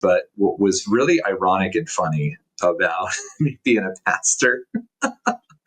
But what was really ironic and funny about me being a pastor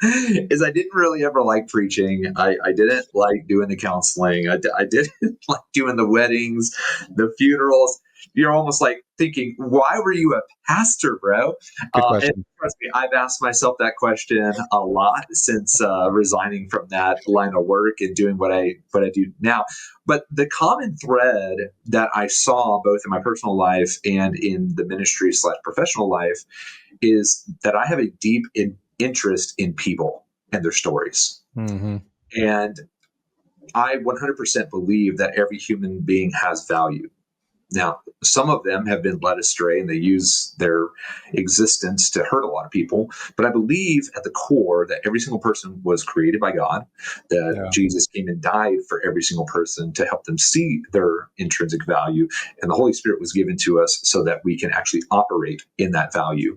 is I didn't really ever like preaching. I didn't like doing the counseling. I didn't like doing the weddings, the funerals. You're almost like thinking, why were you a pastor, bro? Good And question. trust me, I've asked myself that question a lot since resigning from that line of work and doing what I do now. But the common thread that I saw both in my personal life and in the ministry/professional life is that I have a deep interest in people and their stories. Mm-hmm. And I 100% believe that every human being has value. Now, some of them have been led astray and they use their existence to hurt a lot of people. But I believe at the core that every single person was created by God, that Yeah. Jesus came and died for every single person to help them see their intrinsic value. And the Holy Spirit was given to us so that we can actually operate in that value.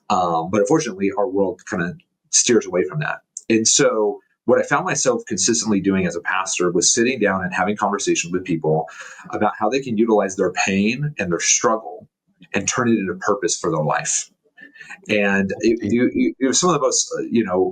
But unfortunately, our world kind of steers away from that. And so what I found myself consistently doing as a pastor was sitting down and having conversations with people about how they can utilize their pain and their struggle and turn it into purpose for their life. And it was some of the most,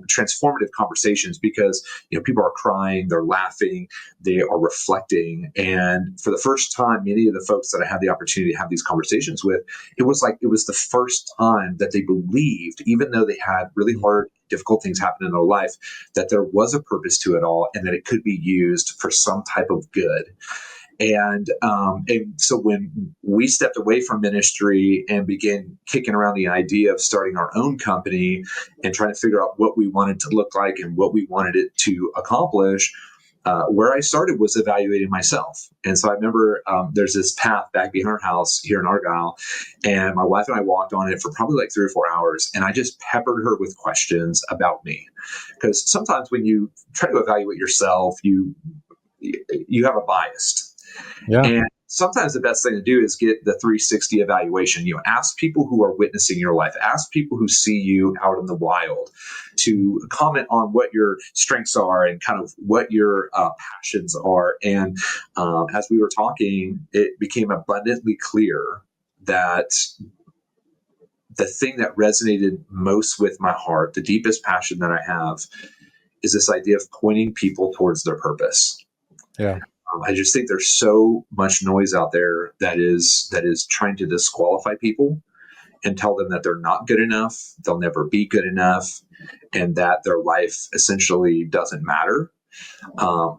transformative conversations because, people are crying, they're laughing, they are reflecting. And for the first time, many of the folks that I had the opportunity to have these conversations with, it was the first time that they believed, even though they had really hard, difficult things happen in their life, that there was a purpose to it all and that it could be used for some type of good. And so when we stepped away from ministry and began kicking around the idea of starting our own company and trying to figure out what we wanted to look like and what we wanted it to accomplish, where I started was evaluating myself. And so I remember there's this path back behind our house here in Argyle, and my wife and I walked on it for probably like 3 or 4 hours. And I just peppered her with questions about me. Because sometimes when you try to evaluate yourself, you have a bias. Yeah. And sometimes the best thing to do is get the 360 evaluation. Ask people who are witnessing your life, ask people who see you out in the wild to comment on what your strengths are and kind of what your passions are. And as we were talking, it became abundantly clear that the thing that resonated most with my heart, the deepest passion that I have, is this idea of pointing people towards their purpose. Yeah. I just think there's so much noise out there that is trying to disqualify people and tell them that they're not good enough, they'll never be good enough, and that their life essentially doesn't matter.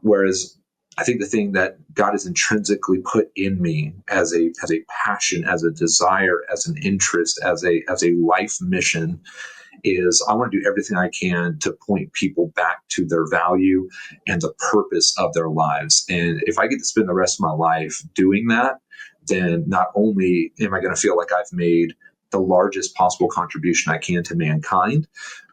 Whereas I think the thing that God has intrinsically put in me as a passion, as a desire, as an interest, as a life mission is I want to do everything I can to point people back to their value and the purpose of their lives. And if I get to spend the rest of my life doing that, then not only am I going to feel like I've made the largest possible contribution I can to mankind,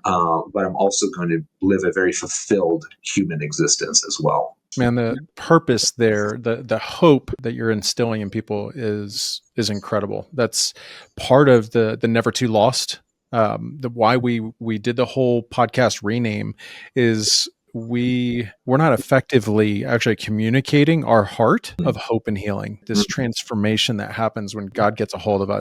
but I'm also going to live a very fulfilled human existence as well. Man, the purpose there, the hope that you're instilling in people is incredible. That's part of the never too lost. The why we did the whole podcast rename is we're not effectively actually communicating our heart of hope and healing, this transformation that happens when God gets a hold of us.